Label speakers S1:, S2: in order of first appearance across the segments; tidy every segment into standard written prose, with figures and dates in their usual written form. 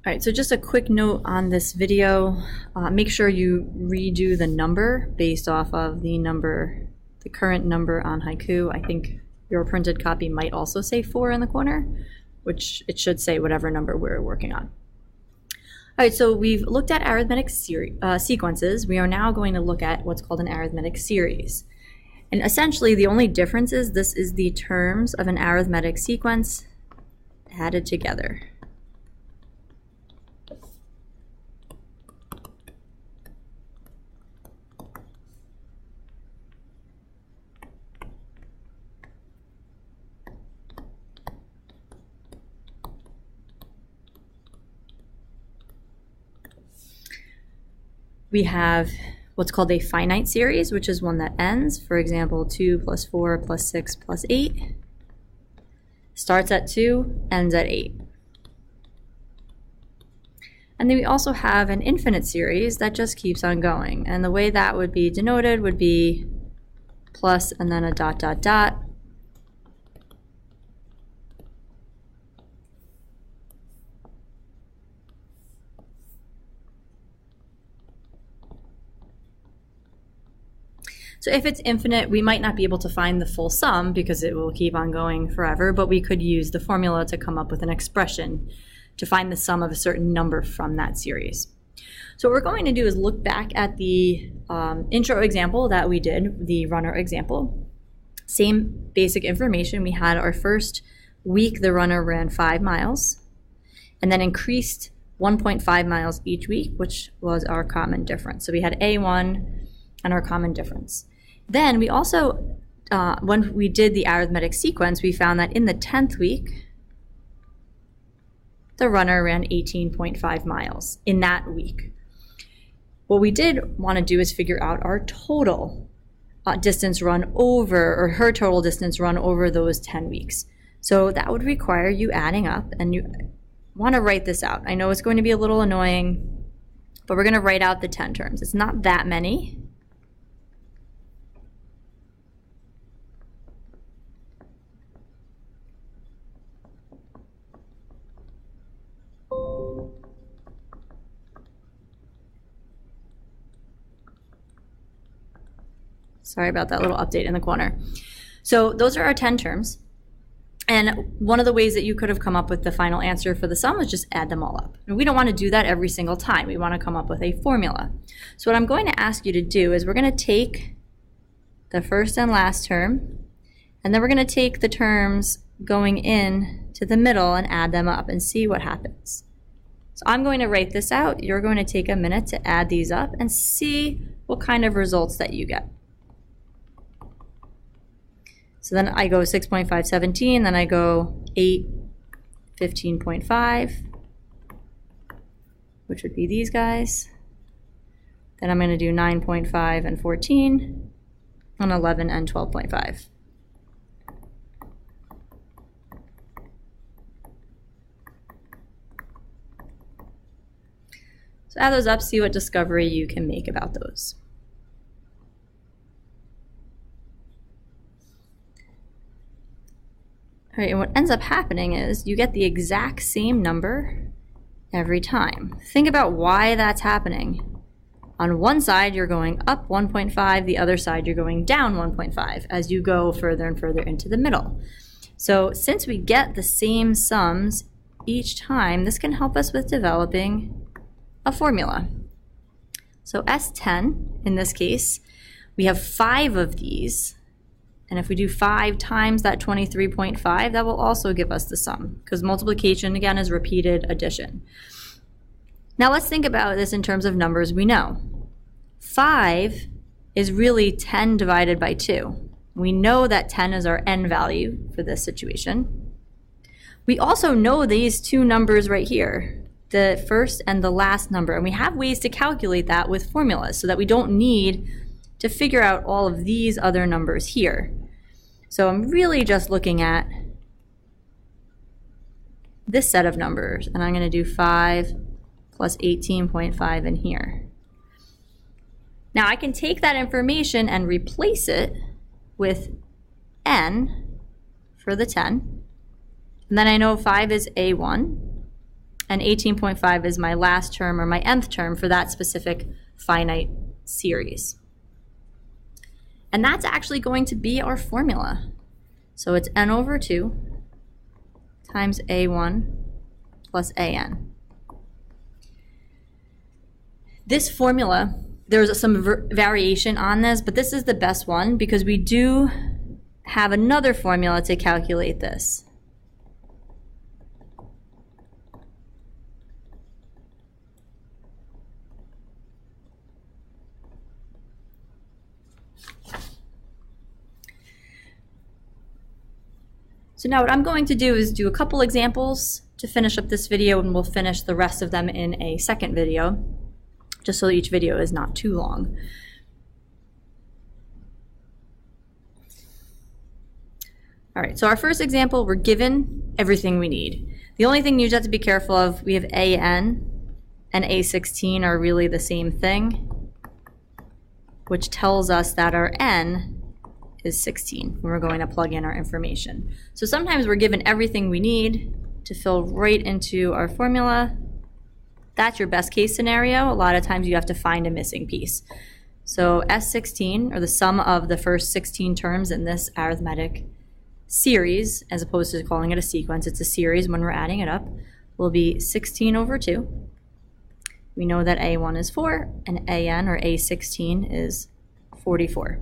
S1: All right, so just a quick note on this video. Make sure you redo the number based off of the current number on Haiku. I think your printed copy might also say 4 in the corner, which it should say whatever number we're working on. All right, so we've looked at arithmetic sequences. We are now going to look at what's called an arithmetic series. And essentially, the only difference is this is the terms of an arithmetic sequence added together. We have what's called a finite series, which is one that ends. For example, 2 plus 4 plus 6 plus 8 starts at 2, ends at 8. And then we also have an infinite series that just keeps on going. And the way that would be denoted would be plus and then a dot, dot, dot. So if it's infinite, we might not be able to find the full sum because it will keep on going forever, but we could use the formula to come up with an expression to find the sum of a certain number from that series. So what we're going to do is look back at the intro example that we did, the runner example. Same basic information. We had our first week, the runner ran 5 miles and then increased 1.5 miles each week, which was our common difference. So we had A1 and our common difference. Then we also, when we did the arithmetic sequence, we found that in the 10th week, the runner ran 18.5 miles in that week. What we did want to do is figure out our total distance run over, or her total distance run over those 10 weeks. So that would require you adding up, and you want to write this out. I know it's going to be a little annoying, but we're going to write out the 10 terms. It's not that many. Sorry about that little update in the corner. So those are our 10 terms. And one of the ways that you could have come up with the final answer for the sum is just add them all up. And we don't want to do that every single time. We want to come up with a formula. So what I'm going to ask you to do is we're going to take the first and last term, and then we're going to take the terms going in to the middle and add them up and see what happens. So I'm going to write this out. You're going to take a minute to add these up and see what kind of results that you get. So then I go 6.517, then I go 8, 15.5, which would be these guys. Then I'm going to do 9.5 and 14, and 11 and 12.5. So add those up, see what discovery you can make about those. All right, and what ends up happening is you get the exact same number every time. Think about why that's happening. On one side, you're going up 1.5, the other side, you're going down 1.5 as you go further and further into the middle. So since we get the same sums each time, this can help us with developing a formula. So S10, in this case, we have 5 of these. And if we do 5 times that 23.5, that will also give us the sum, because multiplication, again, is repeated addition. Now let's think about this in terms of numbers we know. 5 is really 10 divided by 2. We know that 10 is our n value for this situation. We also know these two numbers right here, the first and the last number, and we have ways to calculate that with formulas so that we don't need to figure out all of these other numbers here. So I'm really just looking at this set of numbers, and I'm going to do 5 plus 18.5 in here. Now I can take that information and replace it with n for the 10. And then I know 5 is A1, and 18.5 is my last term or my nth term for that specific finite series. And that's actually going to be our formula. So it's n over 2 times a1 plus an. This formula, there's some variation on this, but this is the best one because we do have another formula to calculate this. So now what I'm going to do is do a couple examples to finish up this video, and we'll finish the rest of them in a second video, just so each video is not too long. All right, so our first example, we're given everything we need. The only thing you have to be careful of, we have an and a16 are really the same thing, which tells us that our n is 16 when we're going to plug in our information. So sometimes we're given everything we need to fill right into our formula. That's your best case scenario. A lot of times you have to find a missing piece. So S16, or the sum of the first 16 terms in this arithmetic series, as opposed to calling it a sequence, it's a series when we're adding it up, will be 16 over 2. We know that A1 is 4, and AN, or A16, is 44.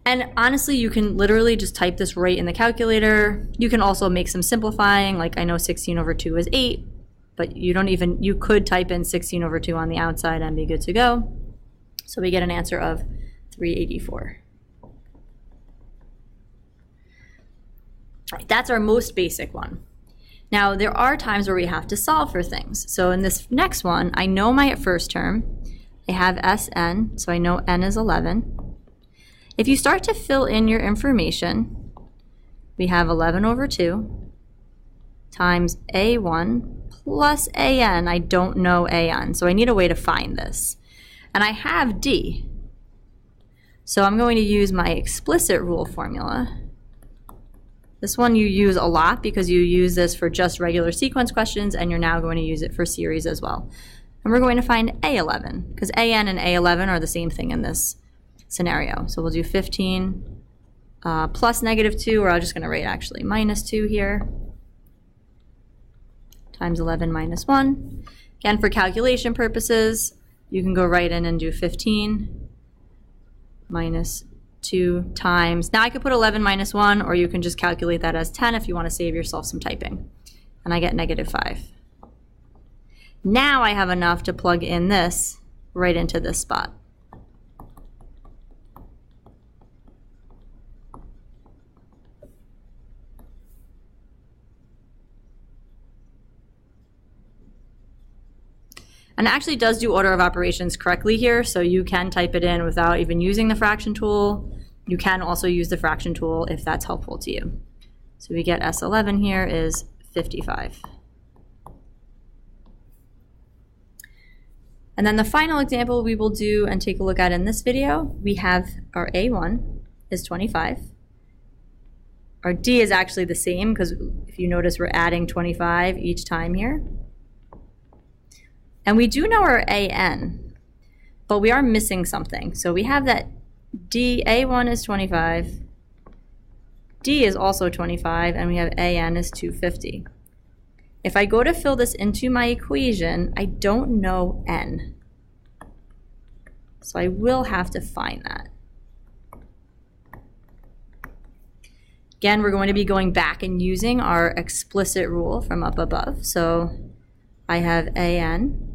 S1: And honestly, you can literally just type this right in the calculator. You can also make some simplifying, like I know 16 over 2 is 8, but you could type in 16 over 2 on the outside and be good to go. So we get an answer of 384. All right, that's our most basic one. Now, there are times where we have to solve for things. So in this next one, I know my first term. I have Sn, so I know n is 11. If you start to fill in your information, we have 11 over 2 times a1 plus an. I don't know an, so I need a way to find this. And I have d. So I'm going to use my explicit rule formula. This one you use a lot because you use this for just regular sequence questions, and you're now going to use it for series as well. And we're going to find a11, because an and a11 are the same thing in this scenario. So we'll do 15 plus negative 2, or I'm just going to write actually minus 2 here, times 11 minus 1. Again, for calculation purposes, you can go right in and do 15 minus 2 times. Now I could put 11 minus 1, or you can just calculate that as 10 if you want to save yourself some typing. And I get negative 5. Now I have enough to plug in this right into this spot. And it actually does do order of operations correctly here, so you can type it in without even using the fraction tool. You can also use the fraction tool if that's helpful to you. So we get S11 here is 55. And then the final example we will do and take a look at in this video, we have our A1 is 25. Our D is actually the same, because if you notice we're adding 25 each time here. And we do know our AN, but we are missing something. So we have that D, A1 is 25, D is also 25, and we have AN is 250. If I go to fill this into my equation, I don't know N. So I will have to find that. Again, we're going to be going back and using our explicit rule from up above. So I have AN.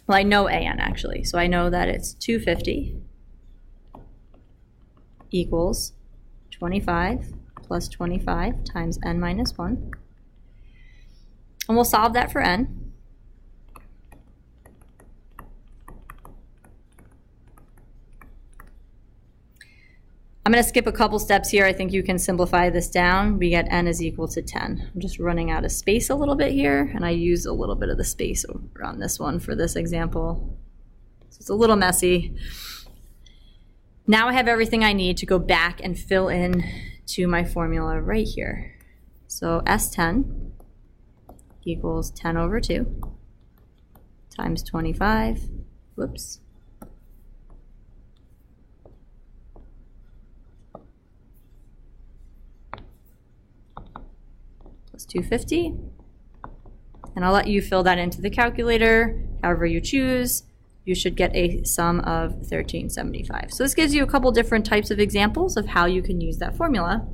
S1: Well, I know AN actually, so I know that it's 250 equals 25 plus 25 times n minus 1. And we'll solve that for n. I'm going to skip a couple steps here. I think you can simplify this down. We get n is equal to 10. I'm just running out of space a little bit here, and I use a little bit of the space over on this one for this example. So it's a little messy. Now I have everything I need to go back and fill in to my formula right here. So S10 equals 10 over 2 times 25, whoops, plus 250. And I'll let you fill that into the calculator, however you choose. You should get a sum of 1375. So this gives you a couple different types of examples of how you can use that formula.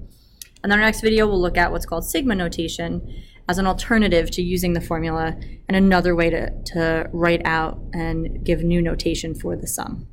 S1: And in our next video, we'll look at what's called sigma notation as an alternative to using the formula and another way to write out and give new notation for the sum.